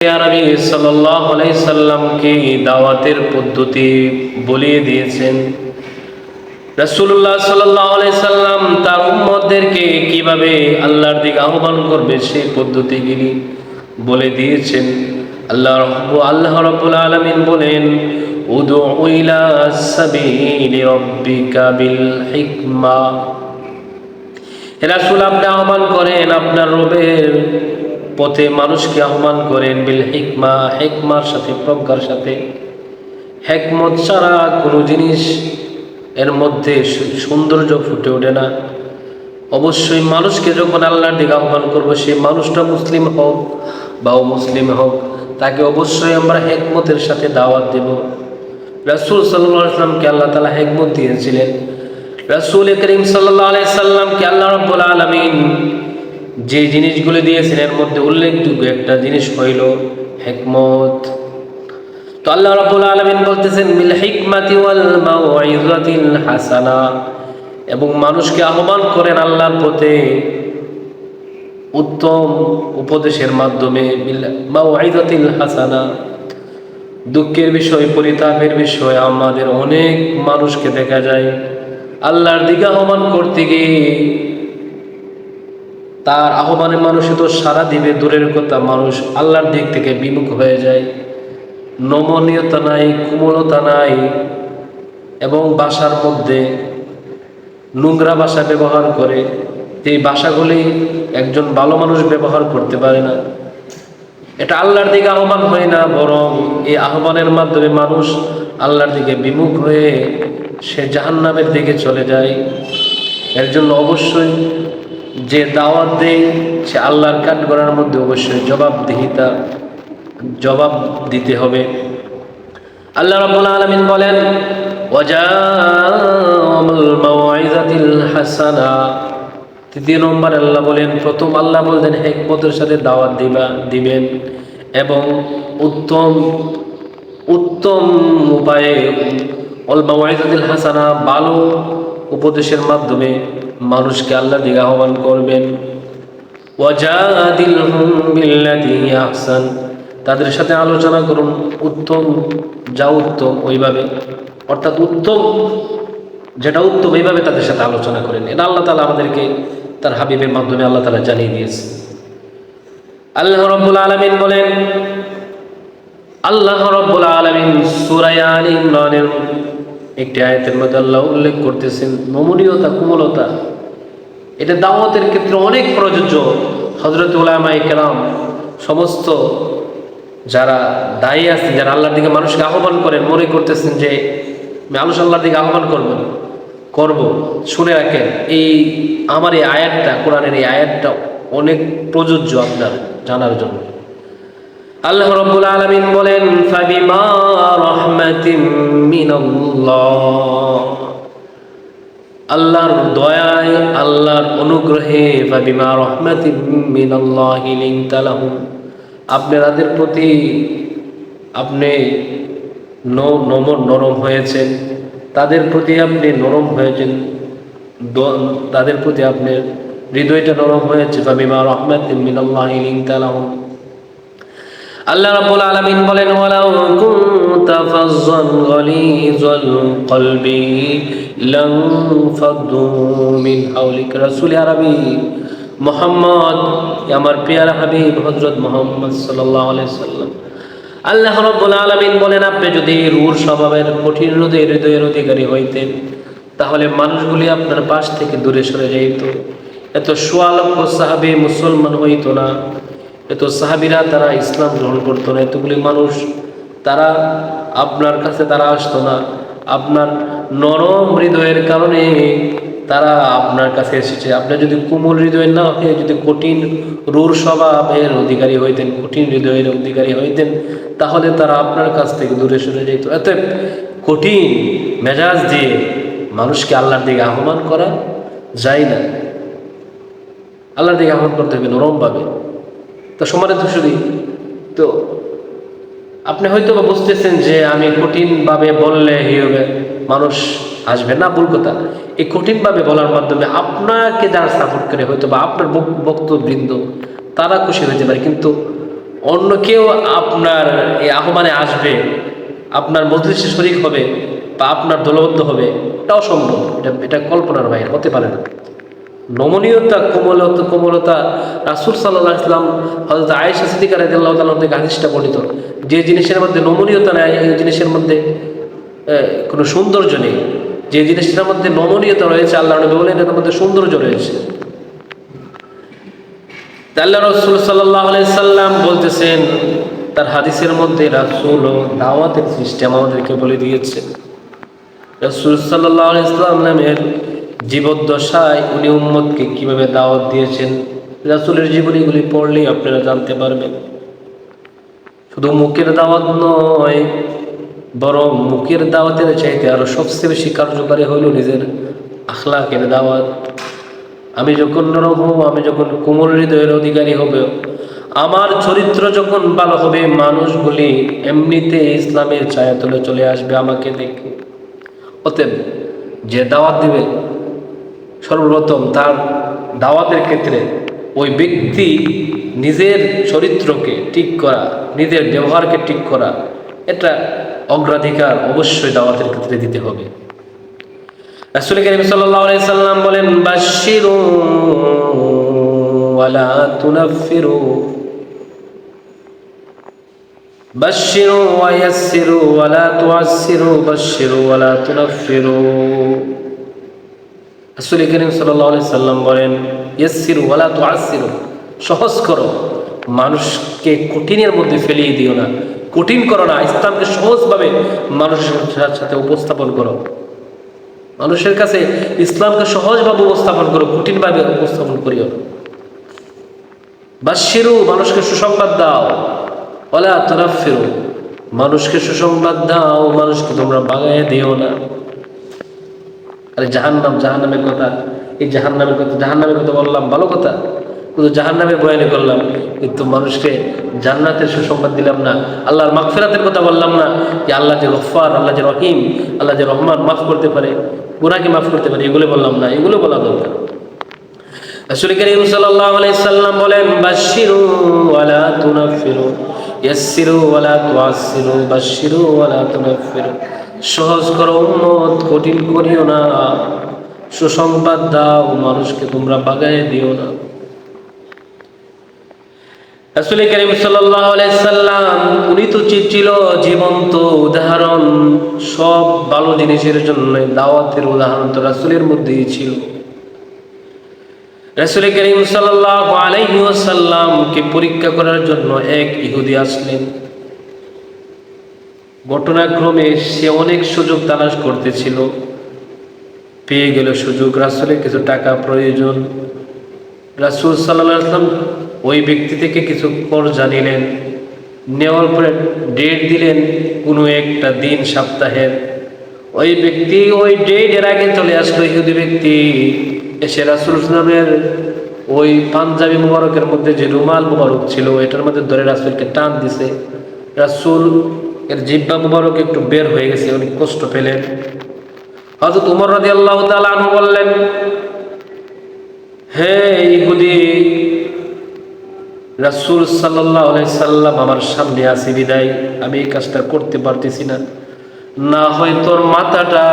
নবী সাল্লাল্লাহু আলাইহি সাল্লামকে দাওয়াতের পদ্ধতি বলিয়ে দিয়েছেন। রাসূলুল্লাহ সাল্লাল্লাহু আলাইহি সাল্লাম তার উম্মতদেরকে কিভাবে আল্লাহর দিকে আহ্বান করবে সেই পদ্ধতিগুলি বলে দিয়েছেন। আল্লাহ রাব্বুল আলামিন বলেন, উদউ ইলা সাবিলি রাব্বিকা বিল হিকমা। হে রাসূল, আপনি আহ্বান করেন আপনার রবের পথে, মানুষকে আহ্বান করেন বিল হিকমা, হিকমার সাথে, প্রজ্ঞার সাথে। হিকমত ছাড়া কোনো জিনিস এর মধ্যে সৌন্দর্য ফুটে ওঠে না। অবশ্যই মানুষকে যখন আল্লাহর দিকে আহ্বান করবো, সেই মানুষটা মুসলিম হোক বা অমুসলিম হোক, তাকে অবশ্যই আমরা হিকমতের সাথে দাওয়াত দেব। রাসূল সাল্লাল্লাহু আলাইহি সাল্লামকে আল্লাহ তাআলা হিকমত দিয়েছিলেন। রাসূল করিম সাল্লাল্লাহু আলাইহি সাল্লামকে আল্লাহ রাব্বুল আলামিন যে জিনিসগুলো দিয়েছেন এর মধ্যে উল্লেখযোগ্য একটা জিনিস হইল হিকমত। তো আল্লাহ রাব্বুল আলামিন বলতেছেন, বিল হিকমাতি ওয়াল মাউইযাতিল হাসানা, এবং মানুষকে আহ্বান করেন আল্লাহর পথে উত্তম উপদেশের মাধ্যমে। বিল মাউইযাতিল হাসানা, দুঃখের বিষয়, পরিতাপের বিষয়, আমাদের অনেক মানুষকে দেখা যায় আল্লাহর দিকে আহ্বান করতে গিয়ে তার আহ্বানে মানুষ তো সাড়া দিবে দূরের কথা, মানুষ আল্লাহর দিক থেকে বিমুখ হয়ে যায়। নমনীয়তা নাই, কোমলতা নাই, এবং ভাষার মধ্যে নোংরা ভাষা ব্যবহার করে। এই ভাষাগুলি একজন ভালো মানুষ ব্যবহার করতে পারে না। এটা আল্লাহর দিকে আহ্বান হয় না, বরং এই আহ্বানের মাধ্যমে মানুষ আল্লাহর দিকে বিমুখ হয়ে সে জাহান্নামের দিকে চলে যায়। এর জন্য অবশ্যই যে দাওয়াত দেয় সে আল্লাহর কাঠগড়ার মধ্যে অবশ্যই জবাব দিতে হবে। আল্লাহ রাব্বুল আলামিন বলেন, ওয়াজাআল মাউইযাতিল হাসানা। তৃতীয় নম্বর আল্লাহ বলেন, প্রথম আল্লাহ বললেন হিকমতের সাথে দাওয়াত দিবেন এবং উত্তম উপায়ে, ওয়াল মাউইযাতিল হাসানা, ভালো উপদেশের মাধ্যমে মানুষকে আল্লাহর দিকে আহ্বান করবেন। ওয়াজাদিলহুম বিল্লাতী হিয়া আহসান, তাদের সাথে আলোচনা করুন উত্তম, যা উত্তম ওইভাবে, অর্থাৎ যেটা উত্তম এইভাবে তাদের সাথে আলোচনা করেন। এটা আল্লাহ তাআলা আমাদেরকে তার হাবিবের মাধ্যমে আল্লাহ তাআলা জানিয়ে দিয়েছে। আল্লাহ রাব্বুল আলামিন বলেন, আল্লাহ রাব্বুল আলামিন সূরা আলে ইমরানের একটি আয়াতের মধ্যে আল্লাহ উল্লেখ করতেছেন নমনীয়তা, কোমলতা। এটা দাওয়াতের ক্ষেত্রে অনেক প্রযোজ্য। হযরত উলামায়ে কেরাম, সমস্ত যারা দায়ী আছেন, যারা আল্লাহর দিকে মানুষকে আহ্বান করেন, মনে করতেছেন যে মানুষ আল্লাহর দিকে আহ্বান করব, শুনে রাখেন আমার এই আয়াতটা, কোরআনের এই আয়াতটা অনেক প্রযোজ্য আপনার জানার জন্য। আল্লাহ রাব্বুল আলামিন বলেন, ফাবিমা রাহমাতিম মিনাল্লাহ, আল্লাহর দয়ায়, আল্লাহর অনুগ্রহে, ফাবিমা রাহমাতিম মিনাল্লাহি লিনতা লাহুম, আপনাদের প্রতি আপনি নরম হয়েছেন, তাদের প্রতি আপনি নরম হয়েছেন, তাদের প্রতি আপনার হৃদয়টা নরম হয়েছে। ফাবিমা রাহমাতিম মিনাল্লাহি লিনতা লাহুম। আল্লাহ রাব্বুল আলামিন বলেন, ওয়ালাউ কুনতা ফাজ্জান গালিযাল কলবি লানফাদ্দু মিন হাওলিক। রাসূল আরবি মুহাম্মদ, আমার পেয়ারা হাবিব হযরত মুহাম্মদ সাল্লাল্লাহু আলাইহি সাল্লাম, আল্লাহ রাব্বুল আলামিন বলেন, আপনি যদি রূঢ় স্বভাবের, কঠিন হৃদয়ের অধিকারী হইতেন, তাহলে মানুষগুলি আপনার পাশ থেকে দূরে সরে যাইত। এত সোয়া লক্ষ সাহাবী মুসলমান হইত না, এত সাহাবীরা তারা ইসলাম গ্রহণ করতো না, এতগুলি মানুষ তারা আপনার কাছে তারা আসতো না। আপনার নরম হৃদয়ের কারণে তারা আপনার কাছে এসেছে। আপনি যদি কোমল হৃদয়ের না হয়ে যদি কঠিন রূঢ় স্বভাবের অধিকারী হইতেন, কঠিন হৃদয়ের অধিকারী হইতেন, তাহলে তারা আপনার কাছ থেকে দূরে সরে যেত। এত কঠিন মেজাজ দিয়ে মানুষকে আল্লাহর দিকে আহ্বান করা যায় না। আল্লাহর দিকে আহ্বান করতে হবে নরমভাবে। তো সম্মানিত সুধী, তো আপনি হয়তো বা বুঝতেছেন যে আমি কঠিনভাবে বললে হবে মানুষ আসবে না, ভুল কথা। এই কঠিনভাবে বলার মাধ্যমে আপনাকে যারা সাপোর্ট করে, হয়তো বা আপনার বক্তবৃন্দ তারা খুশি হতে পারে, কিন্তু অন্য কেউ আপনার এই আহ্বানে আসবে, আপনার মজলিসে শরীক হবে বা আপনার দলবদ্ধ হবে, এটা অসম্ভব, এটা কল্পনার বাইরে, হতে পারে না। নমনীয়তা, কোমলতা রাসূল সাল্লাল্লাহু আলাইহি ওয়াসাল্লাম হযরত আয়েশা সিদ্দিকা রাদিয়াল্লাহু তাআলা থেকে হাদিসটা বর্ণিত, যে জিনিসের মধ্যে নমনীয়তা নেই এই জিনিসের মধ্যে কোনো সৌন্দর্য নেই। যে জিনিসটার মধ্যে নমনীয়তা রয়েছে, আল্লাহ নবী বলেন এটার মধ্যে সৌন্দর্য রয়েছে। আল্লাহ রাসূল সাল্লাল্লাহু আলাইহি সাল্লাম বলতেছেন তার হাদিসের মধ্যে, রাসূল দাওয়াতের সিস্টেম আমাদেরকে বলে দিয়েছে। রাসূল সাল্লাল্লাহু আলাইহি সাল্লামের জীবদ্দশায় উনি উম্মতকে কিভাবে দাওয়াত দিয়েছেন, রাসূলের জীবনীগুলি পড়লেই আপনারা জানতে পারবেন। শুধু মুখের দাওয়াত নয়, বরং মুখের দাওয়াতের চাইতে আরো সবচেয়ে বেশি কার্যকারী হইল নিজের আখলাকের দাওয়াত। আমি যখন নরম হব, আমি যখন কোমল হৃদয়ের অধিকারী হবে, আমার চরিত্র যখন ভালো হবে, মানুষগুলি এমনিতে ইসলামের ছায়াতলে চলে আসবে আমাকে দেখে। অতএব যে দাওয়াত দিবে, সর্বপ্রথম তার দাওয়াতের ক্ষেত্রে ওই ব্যক্তি নিজের চরিত্রকে ঠিক করা, নিজের ব্যবহারকে ঠিক করা, এটা অগ্রাধিকার অবশ্যই দাওয়াতের ক্ষেত্রে দিতে হবে। রাসূল কারীম সাল্লাল্লাহু আলাইহি সাল্লাম বলেন, বাশশিরু ওয়ালা তুনাফিরু, বাশশিরু ওয়া ইয়াসসিরু ওয়ালা তুআসসিরু, বাশশিরু ওয়ালা তুনাফিরু। রাসূল কারীম সাল্লাল্লাহু আলাইহি সাল্লাম বলেন, ইয়াসসিরু ওয়ালা তুআসসিরু, সহজ করো, মানুষকে কঠিনের মধ্যে ফেলিয়ে দিও না, কঠিন করো না, ইসলামকে সহজভাবে মানুষের সাথে উপস্থাপন করো, মানুষের কাছে ইসলামকে সহজভাবে উপস্থাপন করো, কঠিনভাবে উপস্থাপন করিও না। বাশশিরু, মানুষকে সুসংবাদ দাও, ওয়ালা তুনাফিরু, মানুষকে সুসংবাদ দাও, মানুষকে তোমরা বাগায়ে দিও না। আরে জাহান্নামের কথা, এই জাহান্নামের কথা বললাম, ভালো কথা, কিন্তু জাহান্নামের বয়ানে করলাম, কিন্তু মানুষকে জান্নাতের সুসংবাদ দিলাম না, আল্লাহর মাগফিরাতের কথা বললাম না, যে আল্লাহ যে গফফার, আল্লাহ যে রহিম, আল্লাহ যে রহমান, মাফ করতে পারে, গুনাহকে মাফ করতে পারে, এগুলো বললাম না, এগুলো বলা দরকার। রাসূল কারীম সাল্লাল্লাহু আলাইহি সাল্লাম বলেন, বাশশিরু ওয়ালা তুনাফিরু, ইয়াসসিরু ওয়ালা তুআসসিরু, বাশশিরু ওয়ালা তুনাফিরু, সহজ করো উম্মত, কঠিন করিও না, সুসংবাদ দাও, মানুষকে তোমরা বাগায়ে দিও না। রাসূল কারীম সাল্লাল্লাহু আলাইহি সাল্লাম উনি তো ছিল জীবন্ত উদাহরণ, সব ভালো জিনিসের জন্য দাওয়াতের উদাহরণ তো রাসূলের মধ্যেই ছিল। রাসূল কারীম সাল্লাল্লাহু আলাইহি ওয়াসাল্লামকে পরীক্ষা করার জন্য এক ইহুদি আসলেন। ঘটনাক্রমে সে অনেক সুযোগ তালাশ করতেছিল, পেয়ে গেল সুযোগ। রাসূলের কিছু টাকা প্রয়োজন, রাসূল সাল্লাল্লাহু আলাইহি ওয়াসাল্লাম ওই ব্যক্তি থেকে কিছু কর্জা নিলেন, নেওয়ার পরে ডেট দিলেন কোনো একটা দিন সপ্তাহের। ওই ব্যক্তি ওই ডেটের আগে চলে আসলো, ইহুদি ব্যক্তি এসে রাসূল সাল্লামের ওই পাঞ্জাবি মুবারকের মধ্যে যে রুমাল মুবারক ছিল এটার মধ্যে ধরে রাসূলকে টান দিছে। রাসূল এর জিহ্বা মুবারক একটু বের হয়ে গেছে, অনেক কষ্ট পেলেন। হযরত ওমর রাদিয়াল্লাহু তাআলা আনহু বললেন, হে ইহুদি, রাসূল সাল্লাল্লাহু আলাইহি সাল্লাম আমার সামনে আছে বিদায় আমি এই কাজটা করতে পারতেছি না, না হয় তোর মাথাটা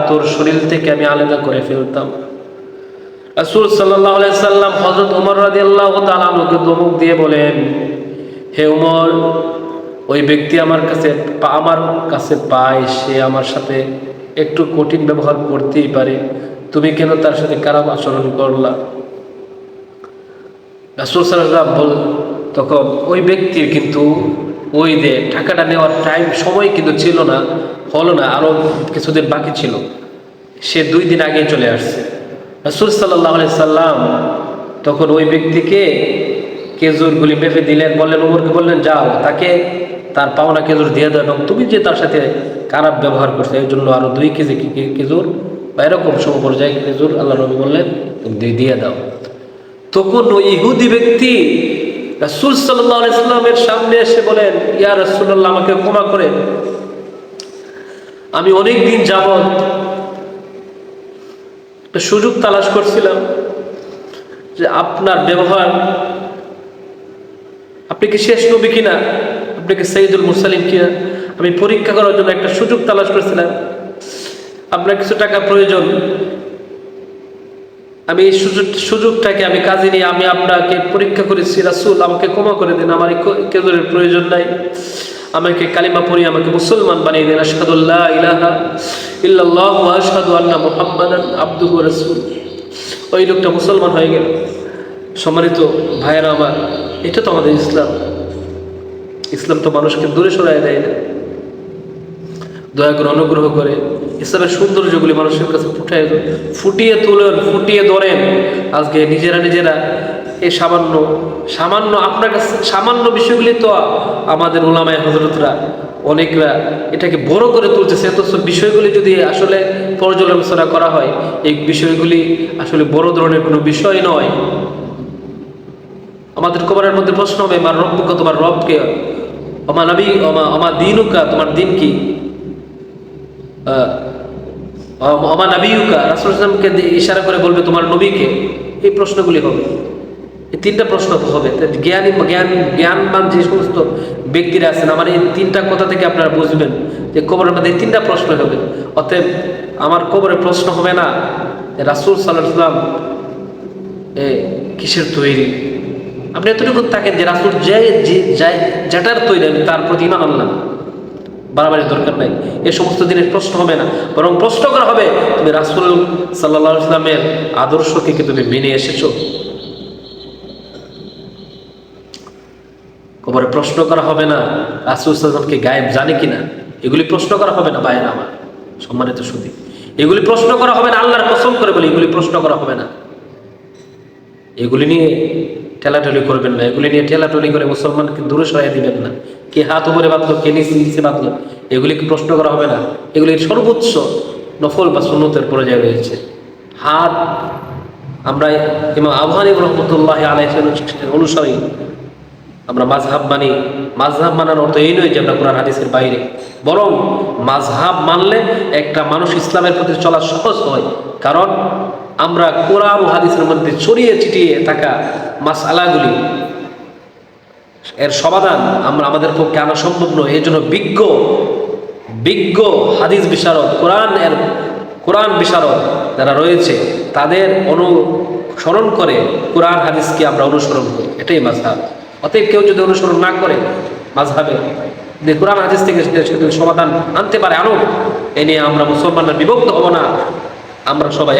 তোর শরীর থেকে আমি আলাদা করে ফেলতাম। রাসূল সাল্লাল্লাহু আলাইহি সাল্লাম হযরত ওমর রাদিয়াল্লাহু তাআলা আনহুকে ধমক দিয়ে বলেন, হে ওমর, ওই ব্যক্তি আমার কাছে পায়, সে আমার সাথে একটু কঠিন ব্যবহার করতেই পারে, তুমি কেন তার সাথে খারাপ আচরণ করলা? রাসূল সাল্লাল্লাহু আলাইহি ওয়াসাল্লাম তখন ওই ব্যক্তির কিন্তু ওই যে টাকাটা নেওয়ার সময় কিন্তু ছিল না, হলো না, আরো কিছুদিন বাকি ছিল, সে 2 দিন আগে চলে আসছে। রাসূল সাল্লাল্লাহু আলাইহি সাল্লাম তখন ওই ব্যক্তিকে খেজুরগুলি মেপে দিলেন, বললেন, ওমরকে বললেন, যাও তাকে তার পাওনা খেজুর দিয়ে দাও, এবং তুমি যে তার সাথে খারাপ ব্যবহার করছো এর জন্য আরো 2 কেজি খেজুর বা এরকম সমপর্যায়ে খেজুর আল্লাহ নবী বললেন তুমি দিয়ে দাও। তখন ওই ইহুদি ব্যক্তি রাসূল সাল্লাল্লাহু আলাইহি সাল্লামের সামনে এসে বলেন, ইয়া রাসূলুল্লাহ, আমাকে ক্ষমা করে, আমি অনেক দিন যাবত একটা সুযোগ তালাশ করছিলাম যে আপনার ব্যবহার, আপনি কি শেষ নবী কিনা, আপনি কি সাইয়্যিদুল মুরসালিন কিনা, আমি পরীক্ষা করার জন্য একটা সুযোগ তালাশ করেছিলাম। আপনার কিছু টাকা প্রয়োজন, আমি এই সুযোগটাকে আমি কাজে নিয়ে আমি আপনাকে পরীক্ষা করেছি। রাসূল আমাকে ক্ষমা করে দিন, আমার কেদরের প্রয়োজন নাই, আমাকে কালিমা পড়িয়ে আমাকে মুসলমান বানিয়ে দেন। আশহাদু আল্লা ইলাহা ইল্লাল্লাহু ওয়া আশহাদু আন্না মুহাম্মাদান আবদুহু ওয়া রাসূলুহু। ওই লোকটা মুসলমান হয়ে গেল। সম্মানিত ভাইয়েরা আমার, এটা তো আমাদের ইসলাম। ইসলাম তো মানুষকে দূরে সরায় দেয় না, দয়া করে অনুগ্রহ করে ইসলামের সৌন্দর্যগুলি মানুষের কাছে ফুটিয়ে তুলেন, ফুটিয়ে ধরেন। আজকে নিজেরা এই সামান্য আপনার কাছে সামান্য বিষয়গুলি তো আমাদের উলামায়ে হযরতরা অনেকরা এটাকে বড় করে তুলতেছে। অথচ বিষয়গুলি যদি আসলে পর্যালোচনা করা হয়, এই বিষয়গুলি আসলে বড় ধরনের কোনো বিষয় নয়। আমাদের কবরের মধ্যে প্রশ্ন হবে, মার রব্বুকা, তোমার রবকে, আমা নবী আমা দীনুকা, তোমার দিন কি, আমা নবীউকা, রাসূল সাল্লাল্লাহু আলাইহি ওয়াসাল্লামকে ইশারা করে বলবে তোমার নবীকে। এই প্রশ্নগুলি হবে, এই তিনটা প্রশ্ন হবে। জ্ঞানবান যে সমস্ত ব্যক্তিরা আছেন, আমার এই তিনটা কথা থেকে আপনারা বুঝবেন যে কবরের মধ্যে এই তিনটা প্রশ্ন হবে। অতএব আমার কবরে প্রশ্ন হবে না রাসূল সাল্লাল্লাহু আলাইহি ওয়াসাল্লাম কিসের তৈরি। আপনি এতটুকু থাকেন যে রাসূল যেটার তৈরি আমি তার প্রতি ঈমান আনলাম, বাড়াবাড়ির দরকার নাই। এ সমস্ত দিনের প্রশ্ন হবে না, বরং প্রশ্ন করা হবে তুমি রাসূল সাল্লাল্লাহু আলাইহি ওয়াসাল্লামের আদর্শকে কি তুমি মেনে এসেছো। কবরে প্রশ্ন করা হবে না রাসূল সাল্লাল্লাহু আলাইহি ওয়াসাল্লামকে গায়েব জানে কিনা, এগুলি প্রশ্ন করা হবে না। ভাইয়েরা আমার, সম্মানিত সুধী, এগুলি প্রশ্ন করা হবে না। আল্লাহর কসম করে বলি, এগুলি প্রশ্ন করা হবে না। এগুলি নিয়ে ঠেলাঠেলি করবেন না, এগুলি নিয়ে ঠেলাঠেলি করে মুসলমানকে দূরে সরাই দিবেন না। কে হাত উপরে বাঁধলো, কে নিচে বাঁধলো, এগুলিকে প্রশ্ন করা হবে না। এগুলির সর্বোচ্চ নফল বা সুন্নতের পর্যায়ে রয়েছে। হাত আমরা ইমাম আবু হানিফা রাহমাতুল্লাহি আলাইহি অনুসারী, আমরা মাযহাব মানি। মাযহাব মানার অর্থ এই নয় যে আমরা কোরআন হাদিসের বাইরে, বরং মাযহাব মানলে একটা মানুষ ইসলামের প্রতি চলা সহজ হয়। কারণ আমরা কোরআন ও হাদিসের মধ্যে ছড়িয়ে ছিটিয়ে থাকা মাসআলাগুলি এর সমাধান আমাদের পক্ষে আনা সম্ভব নয়। এই জন্য বিজ্ঞ হাদিস বিশারদ, কোরআন বিশারদ যারা রয়েছে তাদের অনুসরণ করে কোরআন হাদিসকে আমরা অনুসরণ করি, এটাই মাযহাব। অতএব কেউ যদি অনুসরণ না করে মাযহাবে, যে কোরআন হাদিস থেকে সমাধান আনতে পারে, আনুক। এ নিয়ে আমরা মুসলমানরা বিভক্ত হব না, আমরা সবাই